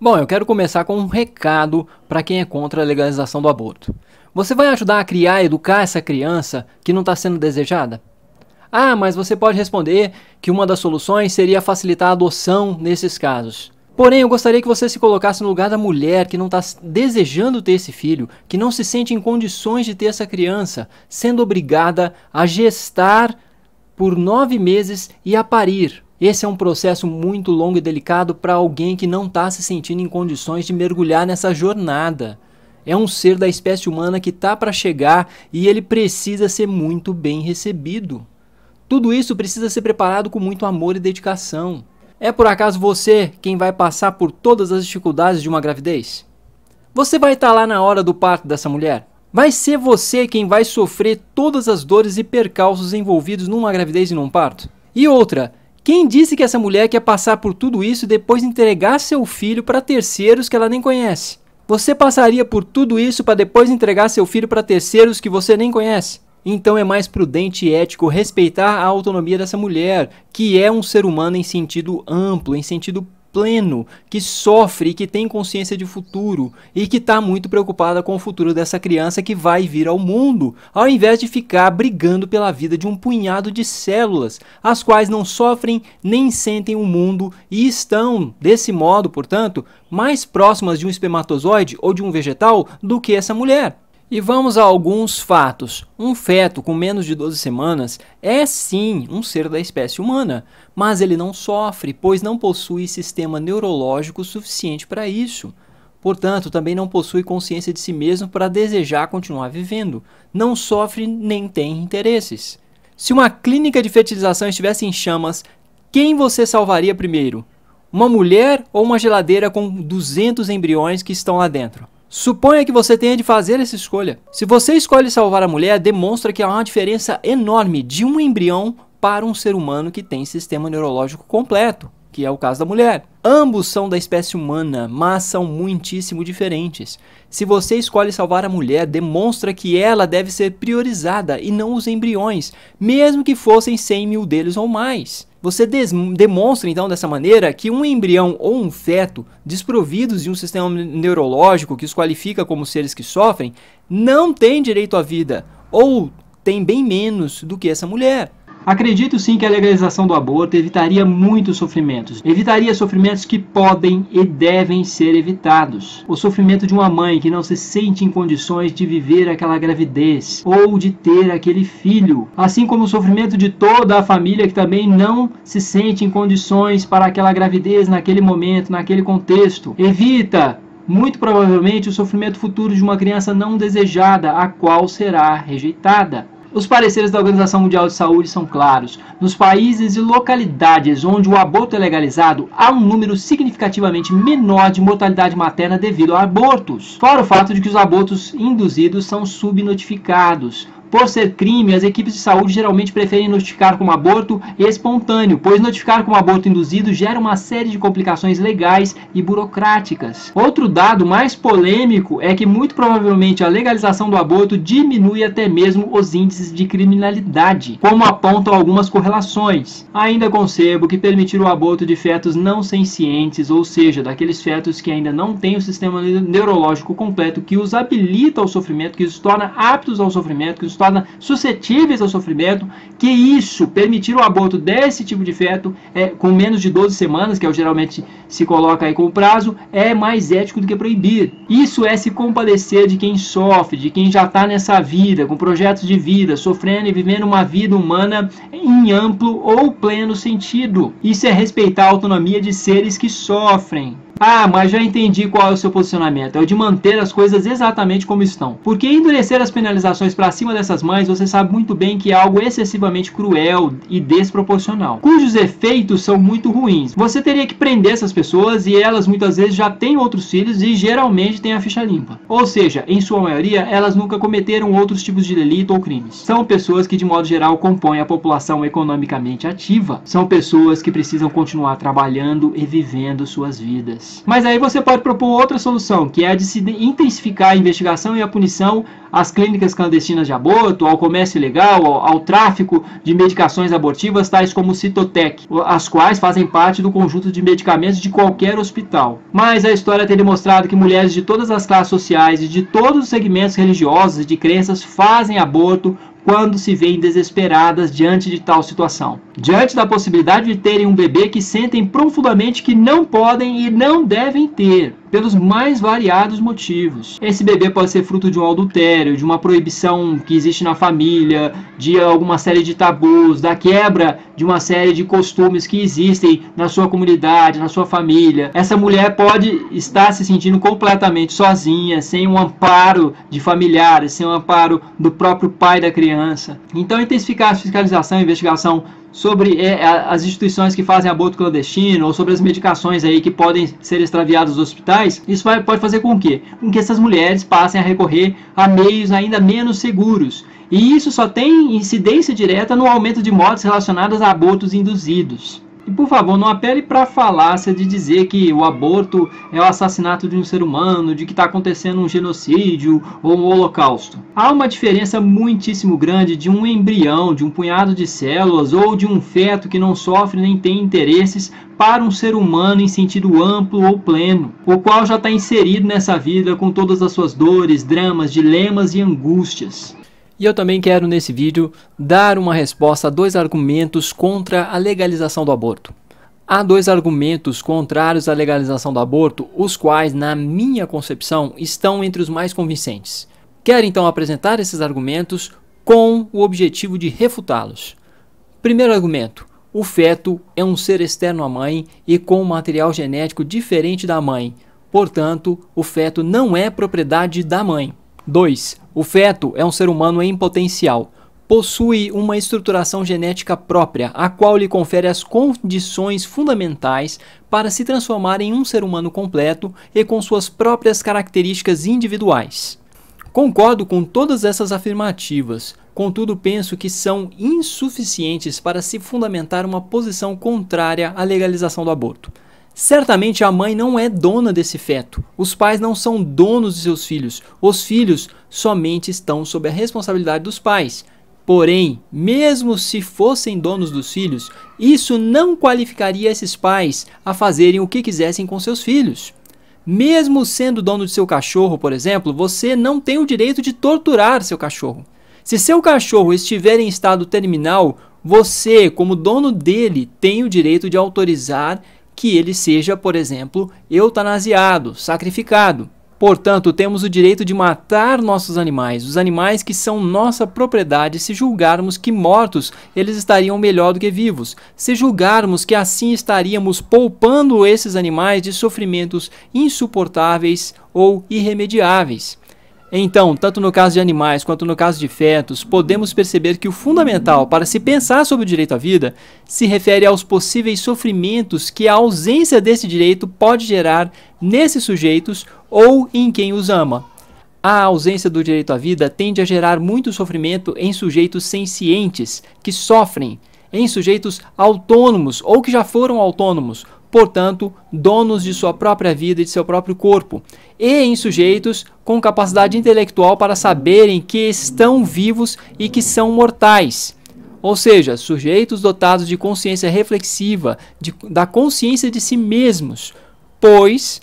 Bom, eu quero começar com um recado para quem é contra a legalização do aborto. Você vai ajudar a criar e educar essa criança que não está sendo desejada? Ah, mas você pode responder que uma das soluções seria facilitar a adoção nesses casos. Porém, eu gostaria que você se colocasse no lugar da mulher que não está desejando ter esse filho, que não se sente em condições de ter essa criança, sendo obrigada a gestar por 9 meses e a parir. Esse é um processo muito longo e delicado para alguém que não está se sentindo em condições de mergulhar nessa jornada. É um ser da espécie humana que está para chegar e ele precisa ser muito bem recebido. Tudo isso precisa ser preparado com muito amor e dedicação. É por acaso você quem vai passar por todas as dificuldades de uma gravidez? Você vai estar lá na hora do parto dessa mulher? Vai ser você quem vai sofrer todas as dores e percalços envolvidos numa gravidez e num parto? E outra, quem disse que essa mulher quer passar por tudo isso e depois entregar seu filho para terceiros que ela nem conhece? Você passaria por tudo isso para depois entregar seu filho para terceiros que você nem conhece? Então é mais prudente e ético respeitar a autonomia dessa mulher, que é um ser humano em sentido amplo, em sentido pleno, que sofre e que tem consciência de futuro e que está muito preocupada com o futuro dessa criança que vai vir ao mundo, ao invés de ficar brigando pela vida de um punhado de células, as quais não sofrem nem sentem o mundo e estão, desse modo, portanto, mais próximas de um espermatozoide ou de um vegetal do que essa mulher. E vamos a alguns fatos. Um feto com menos de 12 semanas é sim um ser da espécie humana, mas ele não sofre, pois não possui sistema neurológico suficiente para isso. Portanto, também não possui consciência de si mesmo para desejar continuar vivendo. Não sofre nem tem interesses. Se uma clínica de fertilização estivesse em chamas, quem você salvaria primeiro? Uma mulher ou uma geladeira com 200 embriões que estão lá dentro? Suponha que você tenha de fazer essa escolha. Se você escolhe salvar a mulher, demonstra que há uma diferença enorme de um embrião para um ser humano que tem sistema neurológico completo, que é o caso da mulher. Ambos são da espécie humana, mas são muitíssimo diferentes. Se você escolhe salvar a mulher, demonstra que ela deve ser priorizada e não os embriões, mesmo que fossem 100 mil deles ou mais. Você demonstra então dessa maneira que um embrião ou um feto desprovidos de um sistema neurológico que os qualifica como seres que sofrem, não tem direito à vida, ou tem bem menos do que essa mulher. Acredito sim que a legalização do aborto evitaria muitos sofrimentos. Evitaria sofrimentos que podem e devem ser evitados. O sofrimento de uma mãe que não se sente em condições de viver aquela gravidez ou de ter aquele filho. Assim como o sofrimento de toda a família que também não se sente em condições para aquela gravidez naquele momento, naquele contexto. Evita muito provavelmente o sofrimento futuro de uma criança não desejada, a qual será rejeitada. Os pareceres da Organização Mundial de Saúde são claros. Nos países e localidades onde o aborto é legalizado, há um número significativamente menor de mortalidade materna devido a abortos. Fora o fato de que os abortos induzidos são subnotificados. Por ser crime, as equipes de saúde geralmente preferem notificar como aborto espontâneo, pois notificar como aborto induzido gera uma série de complicações legais e burocráticas. Outro dado mais polêmico é que muito provavelmente a legalização do aborto diminui até mesmo os índices de criminalidade, como apontam algumas correlações. Ainda concebo que permitir o aborto de fetos não sencientes, ou seja, daqueles fetos que ainda não têm o sistema neurológico completo que os habilita ao sofrimento, que os torna aptos ao sofrimento, que os torna suscetíveis ao sofrimento, que isso, permitir o aborto desse tipo de feto com menos de 12 semanas, que é o geralmente se coloca aí como prazo, é mais ético do que proibir. Isso é se compadecer de quem sofre, de quem já está nessa vida, com projetos de vida, sofrendo e vivendo uma vida humana em amplo ou pleno sentido. Isso é respeitar a autonomia de seres que sofrem. Ah, mas já entendi qual é o seu posicionamento, é o de manter as coisas exatamente como estão. Porque endurecer as penalizações para cima dessas mães, você sabe muito bem que é algo excessivamente cruel e desproporcional, cujos efeitos são muito ruins. Você teria que prender essas pessoas e elas muitas vezes já têm outros filhos e geralmente têm a ficha limpa. Ou seja, em sua maioria, elas nunca cometeram outros tipos de delito ou crimes. São pessoas que de modo geral compõem a população economicamente ativa. São pessoas que precisam continuar trabalhando e vivendo suas vidas. mulheres. Mas aí você pode propor outra solução, que é a de se intensificar a investigação e a punição às clínicas clandestinas de aborto, ao comércio ilegal, ao tráfico de medicações abortivas, tais como o Citotec, as quais fazem parte do conjunto de medicamentos de qualquer hospital. Mas a história tem demonstrado que mulheres de todas as classes sociais e de todos os segmentos religiosos e de crenças fazem aborto quando se veem desesperadas diante de tal situação. Diante da possibilidade de terem um bebê que sentem profundamente que não podem e não devem ter, pelos mais variados motivos. Esse bebê pode ser fruto de um adultério, de uma proibição que existe na família, de alguma série de tabus, da quebra de uma série de costumes que existem na sua comunidade, na sua família. Essa mulher pode estar se sentindo completamente sozinha, sem um amparo de familiares, sem um amparo do próprio pai da criança. Então, intensificar a fiscalização e investigação sobre as instituições que fazem aborto clandestino ou sobre as medicações aí que podem ser extraviadas dos hospitais, isso pode fazer com que essas mulheres passem a recorrer a meios ainda menos seguros. E isso só tem incidência direta no aumento de mortes relacionadas a abortos induzidos. E, por favor, não apele para a falácia de dizer que o aborto é o assassinato de um ser humano, de que está acontecendo um genocídio ou um holocausto. Há uma diferença muitíssimo grande de um embrião, de um punhado de células ou de um feto que não sofre nem tem interesses para um ser humano em sentido amplo ou pleno, o qual já está inserido nessa vida com todas as suas dores, dramas, dilemas e angústias. E eu também quero, nesse vídeo, dar uma resposta a 2 argumentos contra a legalização do aborto. Há 2 argumentos contrários à legalização do aborto, os quais, na minha concepção, estão entre os mais convincentes. Quero então apresentar esses argumentos com o objetivo de refutá-los. Primeiro argumento: o feto é um ser externo à mãe e com um material genético diferente da mãe. Portanto, o feto não é propriedade da mãe. 2. O feto é um ser humano em potencial. Possui uma estruturação genética própria, a qual lhe confere as condições fundamentais para se transformar em um ser humano completo e com suas próprias características individuais. Concordo com todas essas afirmativas, contudo penso que são insuficientes para se fundamentar uma posição contrária à legalização do aborto. Certamente a mãe não é dona desse feto, os pais não são donos de seus filhos, os filhos somente estão sob a responsabilidade dos pais. Porém, mesmo se fossem donos dos filhos, isso não qualificaria esses pais a fazerem o que quisessem com seus filhos. Mesmo sendo dono de seu cachorro, por exemplo, você não tem o direito de torturar seu cachorro. Se seu cachorro estiver em estado terminal, você, como dono dele, tem o direito de autorizar que ele seja, por exemplo, eutanasiado, sacrificado. Portanto, temos o direito de matar nossos animais, os animais que são nossa propriedade, se julgarmos que mortos eles estariam melhor do que vivos, se julgarmos que assim estaríamos poupando esses animais de sofrimentos insuportáveis ou irremediáveis. Então, tanto no caso de animais quanto no caso de fetos, podemos perceber que o fundamental para se pensar sobre o direito à vida se refere aos possíveis sofrimentos que a ausência desse direito pode gerar nesses sujeitos ou em quem os ama. A ausência do direito à vida tende a gerar muito sofrimento em sujeitos sencientes, que sofrem, em sujeitos autônomos ou que já foram autônomos, portanto, donos de sua própria vida e de seu próprio corpo, e em sujeitos com capacidade intelectual para saberem que estão vivos e que são mortais. Ou seja, sujeitos dotados de consciência reflexiva, da consciência de si mesmos, pois,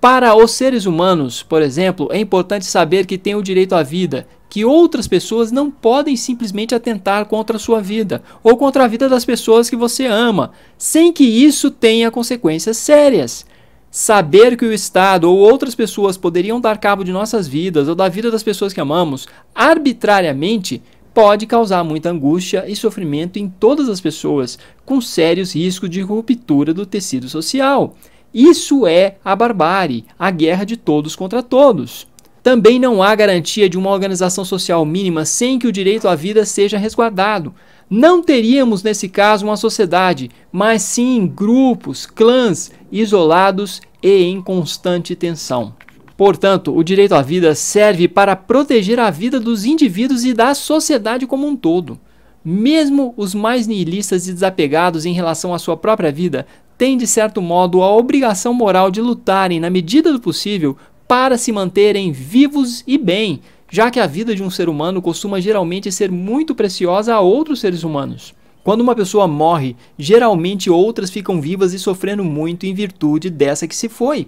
para os seres humanos, por exemplo, é importante saber que têm o direito à vida, que outras pessoas não podem simplesmente atentar contra a sua vida ou contra a vida das pessoas que você ama, sem que isso tenha consequências sérias. Saber que o Estado ou outras pessoas poderiam dar cabo de nossas vidas ou da vida das pessoas que amamos arbitrariamente pode causar muita angústia e sofrimento em todas as pessoas, com sérios riscos de ruptura do tecido social. Isso é a barbárie, a guerra de todos contra todos. Também não há garantia de uma organização social mínima sem que o direito à vida seja resguardado. Não teríamos, nesse caso, uma sociedade, mas sim grupos, clãs, isolados e em constante tensão. Portanto, o direito à vida serve para proteger a vida dos indivíduos e da sociedade como um todo. Mesmo os mais nihilistas e desapegados em relação à sua própria vida têm de certo modo a obrigação moral de lutarem na medida do possível para se manterem vivos e bem, já que a vida de um ser humano costuma geralmente ser muito preciosa a outros seres humanos. Quando uma pessoa morre, geralmente outras ficam vivas e sofrendo muito em virtude dessa que se foi.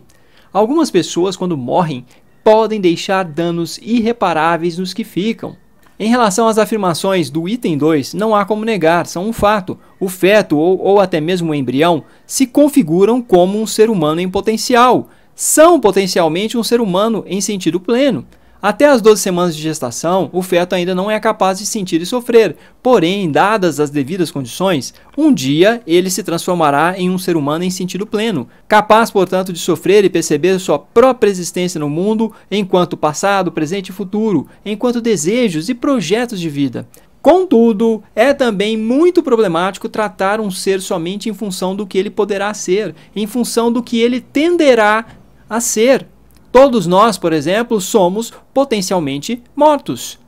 Algumas pessoas, quando morrem, podem deixar danos irreparáveis nos que ficam. Em relação às afirmações do item 2, não há como negar, são um fato. O feto ou até mesmo o embrião se configuram como um ser humano em potencial. São potencialmente um ser humano em sentido pleno. Até as 12 semanas de gestação, o feto ainda não é capaz de sentir e sofrer. Porém, dadas as devidas condições, um dia ele se transformará em um ser humano em sentido pleno, capaz, portanto, de sofrer e perceber sua própria existência no mundo enquanto passado, presente e futuro, enquanto desejos e projetos de vida. Contudo, é também muito problemático tratar um ser somente em função do que ele poderá ser, em função do que ele tenderá a ser. Todos nós, por exemplo, somos potencialmente mortos.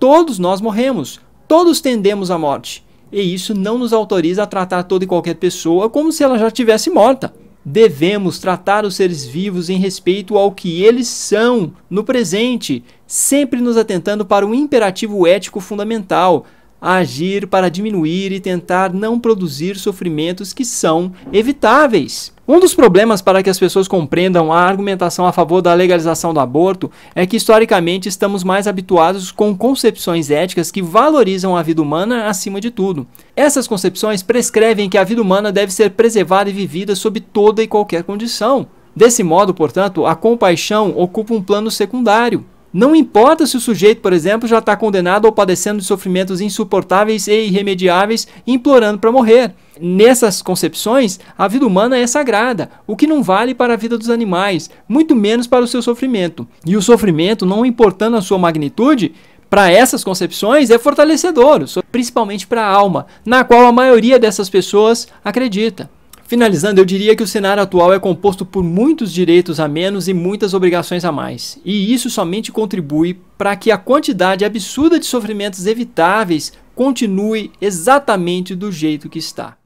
Todos nós morremos. Todos tendemos à morte. E isso não nos autoriza a tratar toda e qualquer pessoa como se ela já estivesse morta. Devemos tratar os seres vivos em respeito ao que eles são no presente, sempre nos atentando para um imperativo ético fundamental: agir para diminuir e tentar não produzir sofrimentos que são evitáveis. Um dos problemas para que as pessoas compreendam a argumentação a favor da legalização do aborto é que historicamente estamos mais habituados com concepções éticas que valorizam a vida humana acima de tudo. Essas concepções prescrevem que a vida humana deve ser preservada e vivida sob toda e qualquer condição. Desse modo, portanto, a compaixão ocupa um plano secundário. Não importa se o sujeito, por exemplo, já está condenado ou padecendo de sofrimentos insuportáveis e irremediáveis, implorando para morrer. Nessas concepções, a vida humana é sagrada, o que não vale para a vida dos animais, muito menos para o seu sofrimento. E o sofrimento, não importando a sua magnitude, para essas concepções é fortalecedor, principalmente para a alma, na qual a maioria dessas pessoas acredita. Finalizando, eu diria que o cenário atual é composto por muitos direitos a menos e muitas obrigações a mais. E isso somente contribui para que a quantidade absurda de sofrimentos evitáveis continue exatamente do jeito que está.